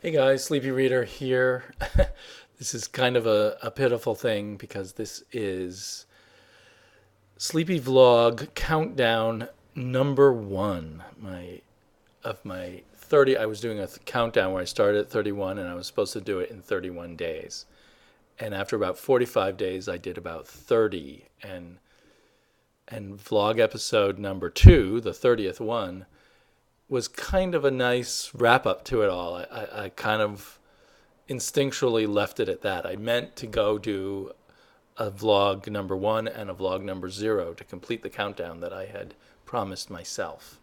Hey guys, Sleepy Reader here. This is kind of a pitiful thing because this is Sleepy Vlog Countdown number one. My 30. I was doing a countdown where I started at 31 and I was supposed to do it in 31 days. And after about 45 days, I did about 30. And vlog episode number two, the 30th one, was kind of a nice wrap up to it all. I kind of instinctually left it at that. I meant to go do a vlog number one and a vlog number zero to complete the countdown that I had promised myself.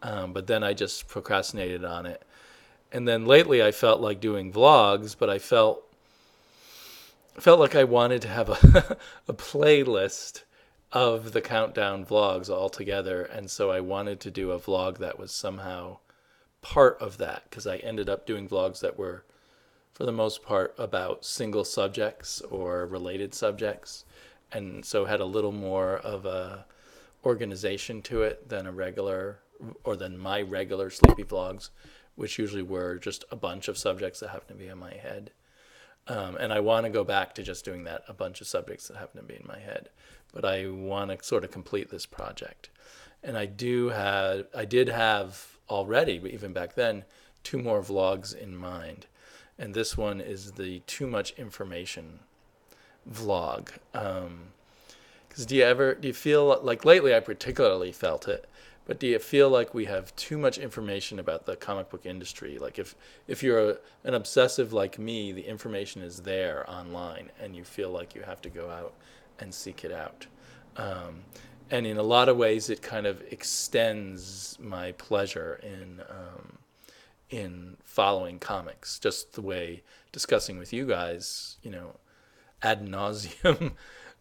But then I just procrastinated on it. And then lately I felt like doing vlogs, but I felt like I wanted to have a playlist of the countdown vlogs all together. And so I wanted to do a vlog that was somehow part of that, because I ended up doing vlogs that were for the most part about single subjects or related subjects, and so had a little more of a organization to it than a regular or than my regular sleepy vlogs, which usually were just a bunch of subjects that happen to be in my head. And I want to go back to just doing that, a bunch of subjects that happen to be in my head, but I want to sort of complete this project. And I did have already, even back then, two more vlogs in mind. And this one is the too much information vlog. Because do you feel like lately I particularly felt it, but do you feel like we have too much information about the comic book industry? Like if you're an obsessive like me, the information is there online and you feel like you have to go out and seek it out. And in a lot of ways, it kind of extends my pleasure in following comics, just the way discussing with you guys, ad nauseum,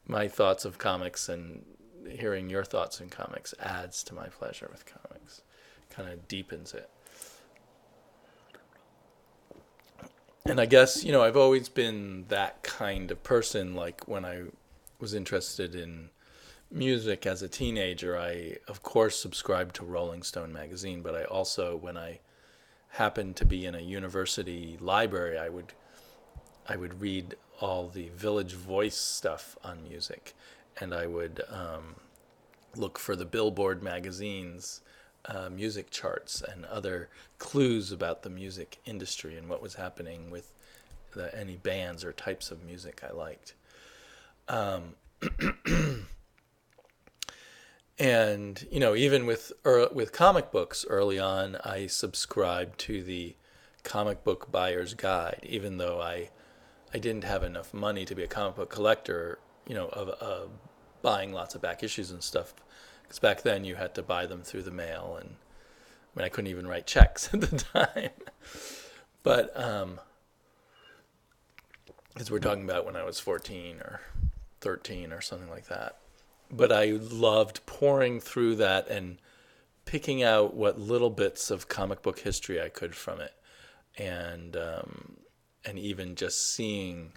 my thoughts of comics and hearing your thoughts in comics adds to my pleasure with comics, kind of deepens it. And I guess, I've always been that kind of person. Like when I was interested in music as a teenager, I, of course, subscribed to Rolling Stone magazine, but I also, when I happened to be in a university library, I would read all the Village Voice stuff on music, and I would look for the Billboard magazine's music charts and other clues about the music industry and what was happening with any bands or types of music I liked. And even with comic books early on, I subscribed to the Comic Book Buyer's Guide, even though I didn't have enough money to be a comic book collector, of buying lots of back issues and stuff. Because back then you had to buy them through the mail, and I couldn't even write checks at the time. But because we're talking about when I was 14 or 13 or something like that. But I loved pouring through that and picking out what little bits of comic book history I could from it, and even just seeing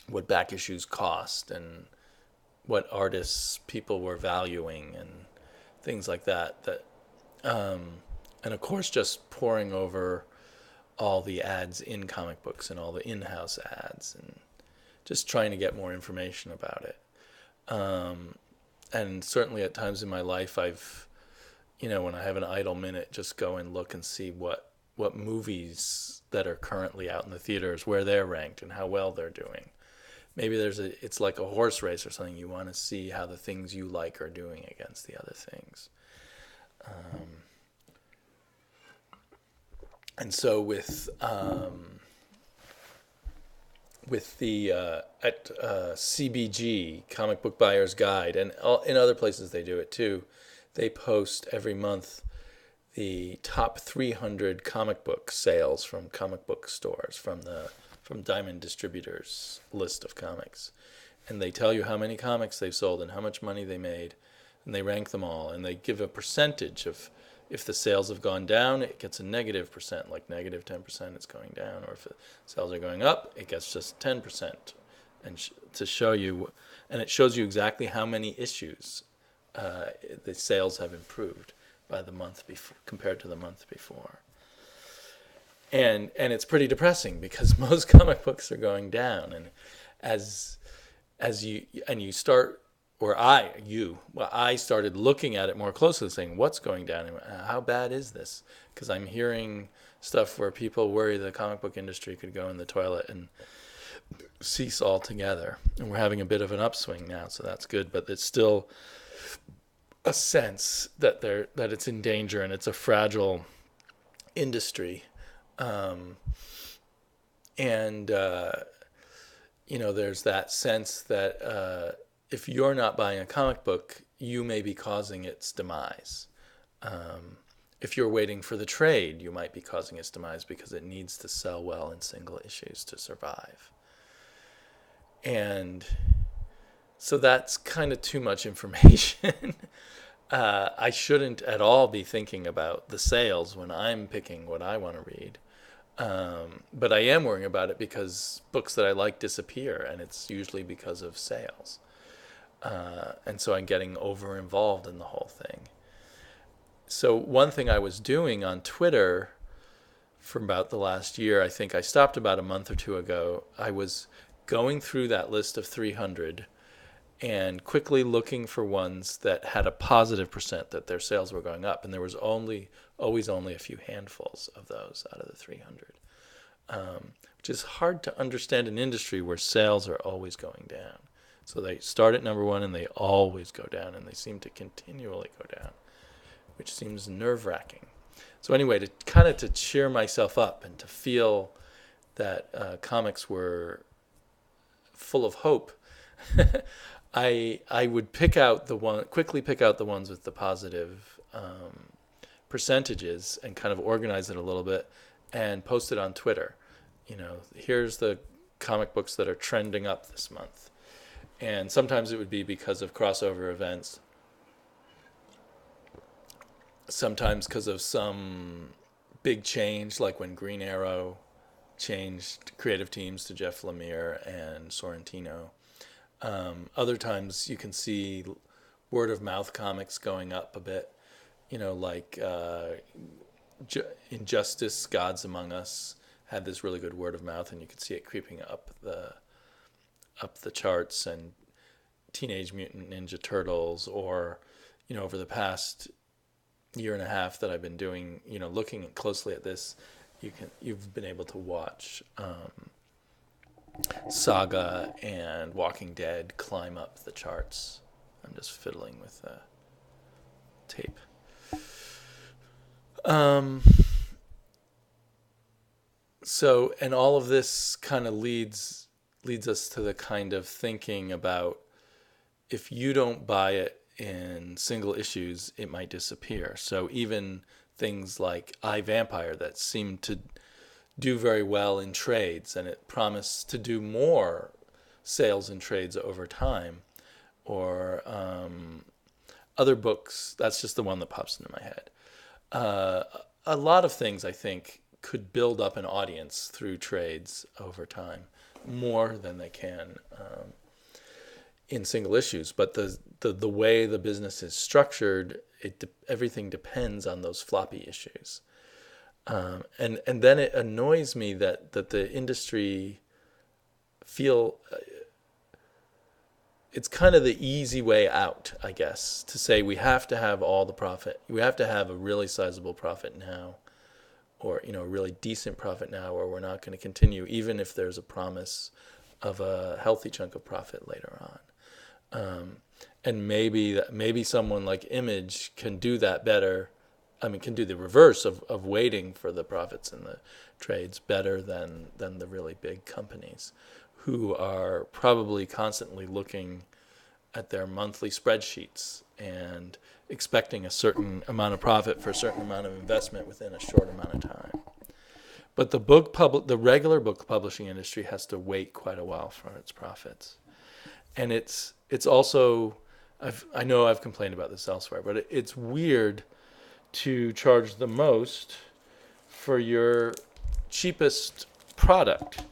what back issues cost and what artists people were valuing and things like that. And of course, just poring over all the ads in comic books and all the in-house ads and just trying to get more information about it. And certainly at times in my life, when I have an idle minute, just go and look and see what movies that are currently out in the theaters, where they're ranked and how well they're doing. Maybe it's like a horse race or something. You want to see how the things you like are doing against the other things. And so with the at CBG, Comic Book Buyer's Guide, and in other places they do it too. They post every month the top 300 comic book sales from comic book stores from Diamond Distributors list of comics, and they tell you how many comics they've sold and how much money they made, and they rank them all, and they give a percentage of. If the sales have gone down, it gets a negative percent, like negative 10%, it's going down. Or if the sales are going up, it gets just 10%. And to show you, and it shows you exactly how many issues the sales have improved by the month before compared to the month before. and it's pretty depressing because most comic books are going down, and as you start, or I started looking at it more closely, saying what's going down and how bad is this, because I'm hearing stuff where people worry the comic book industry could go in the toilet and cease altogether, and we're having a bit of an upswing now, so that's good, but it's still a sense that it's in danger and it's a fragile industry. And there's that sense that if you're not buying a comic book, you may be causing its demise. If you're waiting for the trade, you might be causing its demise because it needs to sell well in single issues to survive. And so that's kind of too much information. I shouldn't at all be thinking about the sales when I'm picking what I want to read. But I am worrying about it because books that I like disappear, and it's usually because of sales. And so I'm getting over involved in the whole thing. So one thing I was doing on Twitter for about the last year, I think I stopped about a month or two ago, I was going through that list of 300 and quickly looking for ones that had a positive percent that their sales were going up. And there was always only a few handfuls of those out of the 300, which is hard to understand an industry where sales are always going down. So they start at number one and they always go down, and they seem to continually go down, which seems nerve-wracking. So anyway, to cheer myself up and to feel that comics were full of hope, I would quickly pick out the ones with the positive percentages and kind of organize it a little bit and post it on Twitter. Here's the comic books that are trending up this month. And sometimes it would be because of crossover events. Sometimes because of some big change, like when Green Arrow changed creative teams to Jeff Lemire and Sorrentino. Other times you can see word of mouth comics going up a bit, like Injustice, Gods Among Us had this really good word of mouth, and you could see it creeping up the charts, and Teenage Mutant Ninja Turtles, or over the past year and a half that I've been doing, looking closely at this, you've been able to watch Saga and Walking Dead climb up the charts. I'm just fiddling with the tape. So, and all of this kind of leads us to the kind of thinking about, if you don't buy it in single issues, it might disappear. So even things like I, Vampire, that seem to do very well in trades, and it promised to do more sales in trades over time, or other books. That's just the one that pops into my head. A lot of things, I think, could build up an audience through trades over time, more than they can in single issues. But the way the business is structured, everything depends on those floppy issues. And then it annoys me that the industry feel it's kind of the easy way out, I guess, to say we have to have all the profit. We have to have a really sizable profit now, or a really decent profit now, or we're not going to continue, even if there's a promise of a healthy chunk of profit later on. And maybe someone like Image can do that better. Can do the reverse of waiting for the profits in the trades better than the really big companies, who are probably constantly looking at their monthly spreadsheets and expecting a certain amount of profit for a certain amount of investment within a short amount of time. But the regular book publishing industry has to wait quite a while for its profits. And it's also, I know I've complained about this elsewhere, but it's weird to charge the most for your cheapest product,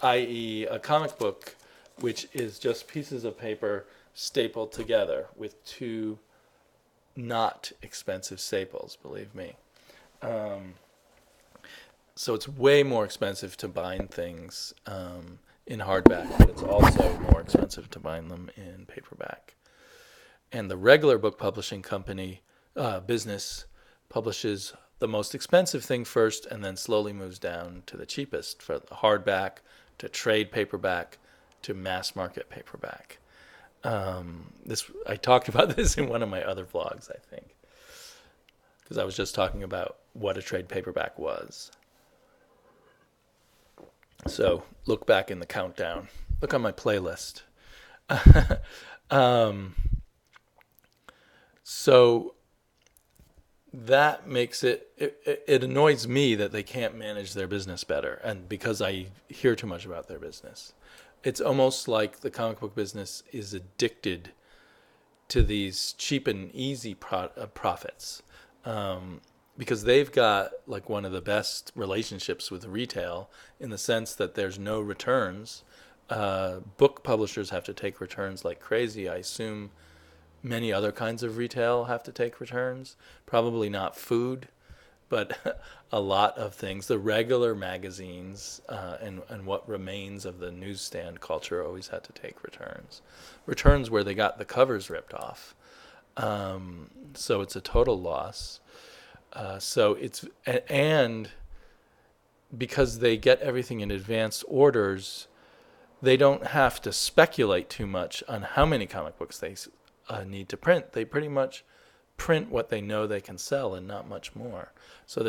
i.e. a comic book, which is just pieces of paper stapled together with two not expensive staples, believe me. So it's way more expensive to bind things in hardback, but it's also more expensive to bind them in paperback. And the regular book publishing company business publishes the most expensive thing first and then slowly moves down to the cheapest for the hardback, to trade paperback, to mass market paperback. This I talked about this in one of my other vlogs, I think, because I was just talking about what a trade paperback was. So look back in the countdown. Look on my playlist. um, so that makes it annoys me that they can't manage their business better, and because I hear too much about their business. It's almost like the comic book business is addicted to these cheap and easy profits, because they've got like one of the best relationships with retail in the sense that there's no returns. Book publishers have to take returns like crazy. I assume many other kinds of retail have to take returns. Probably not food, but a lot of things. The regular magazines and what remains of the newsstand culture always had to take returns. Returns where they got the covers ripped off. So it's a total loss. So it's, and because they get everything in advance orders, they don't have to speculate too much on how many comic books they need to print. They pretty much print what they know they can sell and not much more. So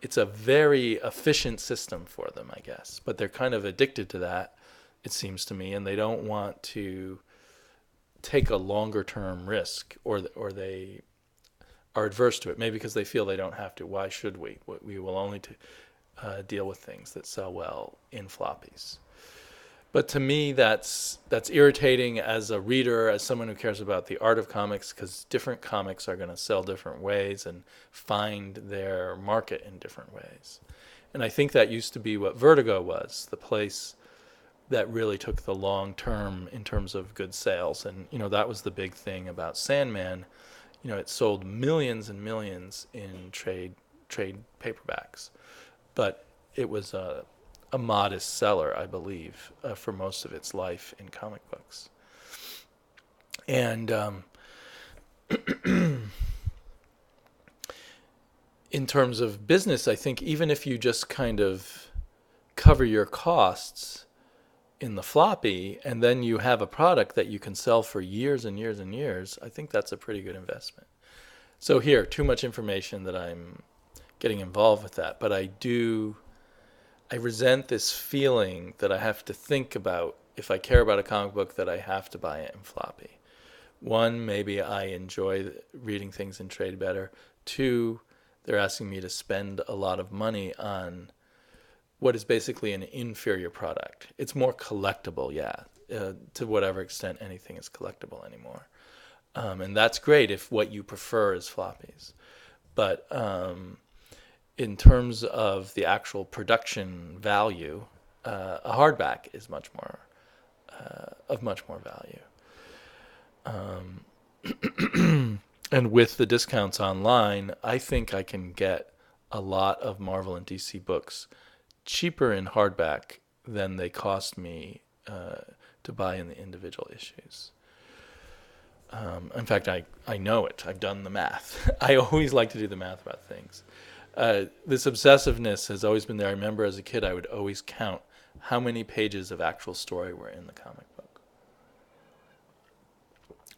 it's a very efficient system for them, I guess. But they're kind of addicted to that, it seems to me, and they don't want to take a longer term risk, or they are adverse to it. Maybe because they feel they don't have to. Why should we? We will only deal with things that sell well in floppies. But to me, that's irritating as a reader, as someone who cares about the art of comics, because different comics are going to sell different ways and find their market in different ways. And I think that used to be what Vertigo was, the place that really took the long term in terms of good sales. And, that was the big thing about Sandman. It sold millions and millions in trade paperbacks. But it was a modest seller, I believe, for most of its life in comic books. And in terms of business, I think even if you just kind of cover your costs in the floppy and then you have a product that you can sell for years and years and years, I think that's a pretty good investment. So here, too much information that I'm getting involved with that, but I resent this feeling that I have to think about, if I care about a comic book, that I have to buy it in floppy. One, maybe I enjoy reading things in trade better. Two, they're asking me to spend a lot of money on what is basically an inferior product. It's more collectible, to whatever extent anything is collectible anymore. And that's great if what you prefer is floppies. But in terms of the actual production value, a hardback is much more value. And with the discounts online, I think I can get a lot of Marvel and DC books cheaper in hardback than they cost me to buy in the individual issues. In fact, I know it. I've done the math. I always like to do the math about things. This obsessiveness has always been there. I remember as a kid, I would always count how many pages of actual story were in the comic book.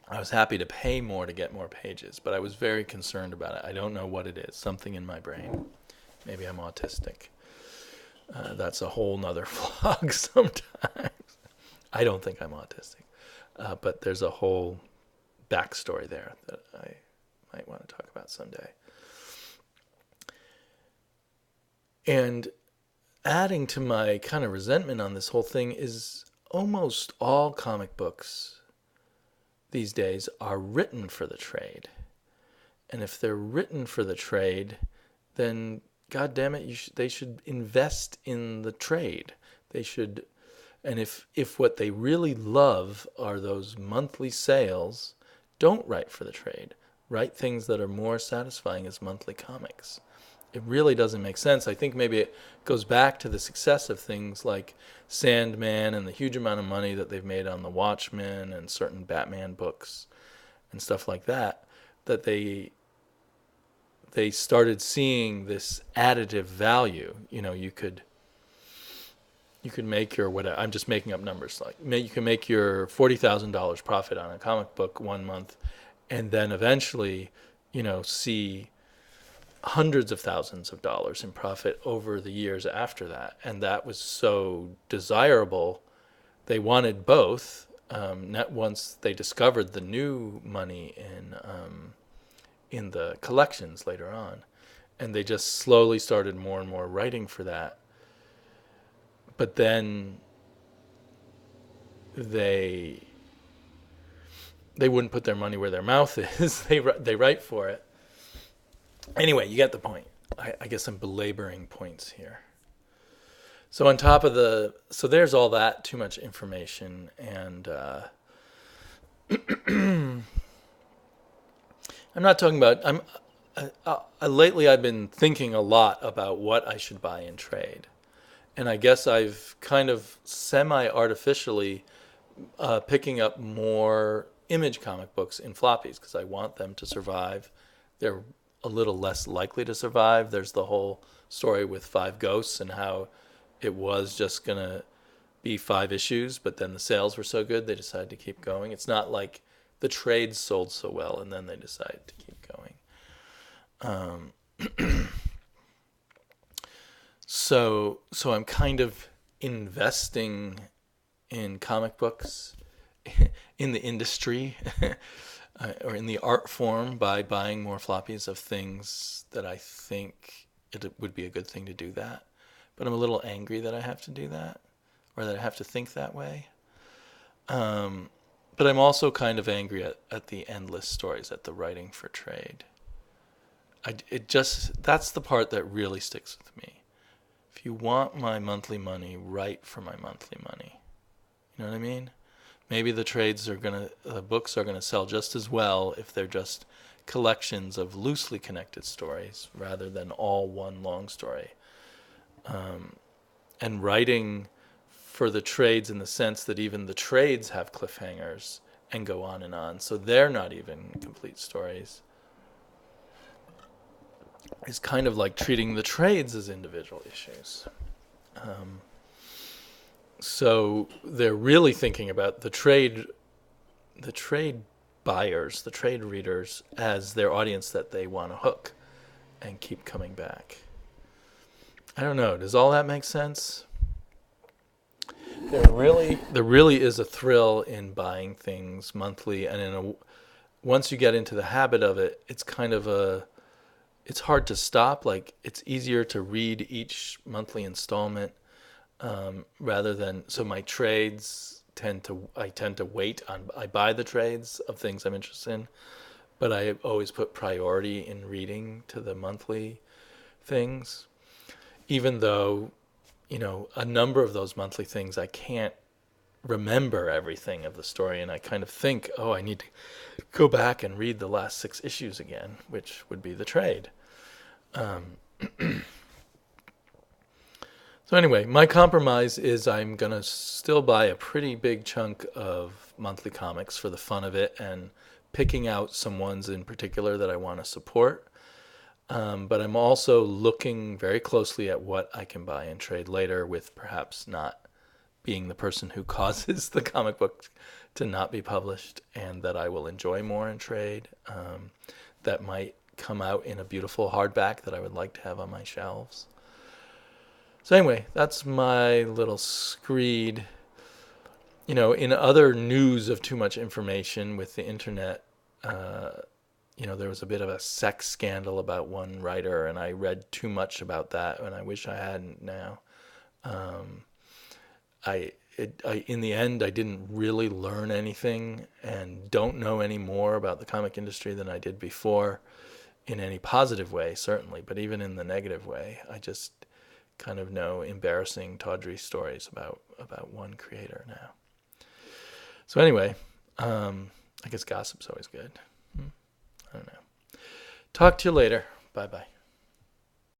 I was happy to pay more to get more pages, but I was very concerned about it. I don't know what it is. Something in my brain. Maybe I'm autistic. That's a whole nother vlog sometimes. I don't think I'm autistic. But there's a whole backstory there that I might want to talk about someday. And adding to my kind of resentment on this whole thing is almost all comic books these days are written for the trade. And if they're written for the trade, then God damn it, they should invest in the trade. They should, and if what they really love are those monthly sales, don't write for the trade. Write things that are more satisfying as monthly comics. it really doesn't make sense. I think maybe it goes back to the success of things like Sandman and the huge amount of money that they've made on the Watchmen and certain Batman books and stuff like that, that they started seeing this additive value. You could make your whatever. I'm just making up numbers. Like you can make your $40,000 profit on a comic book one month, and then eventually, see hundreds of thousands of dollars in profit over the years after that. And that was so desirable. They wanted both. Not once they discovered the new money in the collections later on, and they just slowly started more and more writing for that. But then they wouldn't put their money where their mouth is. They write for it. Anyway, you get the point. I guess I'm belaboring points here. So on top of so there's all that too much information, and I'm not talking about. Lately I've been thinking a lot about what I should buy in trade, and I guess I've kind of semi-artificially picking up more Image comic books in floppies because I want them to survive. They're a little less likely to survive. There's the whole story with Five Ghosts and how it was just going to be 5 issues, but then the sales were so good they decided to keep going. It's not like the trades sold so well and then they decided to keep going. So I'm kind of investing in comic books in the industry or in the art form by buying more floppies of things that I think it would be a good thing to do that. But I'm a little angry that I have to do that, or that I have to think that way. But I'm also kind of angry at the endless stories, at the writing for trade. That's the part that really sticks with me. If you want my monthly money, write for my monthly money. You know what I mean? Maybe the books are gonna sell just as well if they're just collections of loosely connected stories rather than all one long story. And writing for the trades in the sense that even the trades have cliffhangers and go on, so they're not even complete stories, is kind of like treating the trades as individual issues. So they're really thinking about the trade buyers, the trade readers, as their audience that they want to hook and keep coming back. I don't know. Does all that make sense? There really is a thrill in buying things monthly, and once you get into the habit of it, it's kind of it's hard to stop. Like, it's easier to read each monthly installment rather than. So my trades tend to wait on. I buy the trades of things I'm interested in, but I always put priority in reading to the monthly things, even though, a number of those monthly things I can't remember everything of the story, and I kind of think, I need to go back and read the last 6 issues again, which would be the trade. So anyway, my compromise is I'm going to still buy a pretty big chunk of monthly comics for the fun of it, and picking out some ones in particular that I want to support. But I'm also looking very closely at what I can buy in trade later, with perhaps not being the person who causes the comic book to not be published, and that I will enjoy more in trade. That might come out in a beautiful hardback that I would like to have on my shelves. So anyway, that's my little screed. In other news of too much information with the internet, there was a bit of a sex scandal about one writer, and I read too much about that, and I wish I hadn't now. In the end, I didn't really learn anything and don't know any more about the comic industry than I did before, in any positive way, certainly, but even in the negative way. I just kind of know embarrassing, tawdry stories about one creator now. So anyway, I guess gossip's always good. I don't know. Talk to you later. Bye-bye.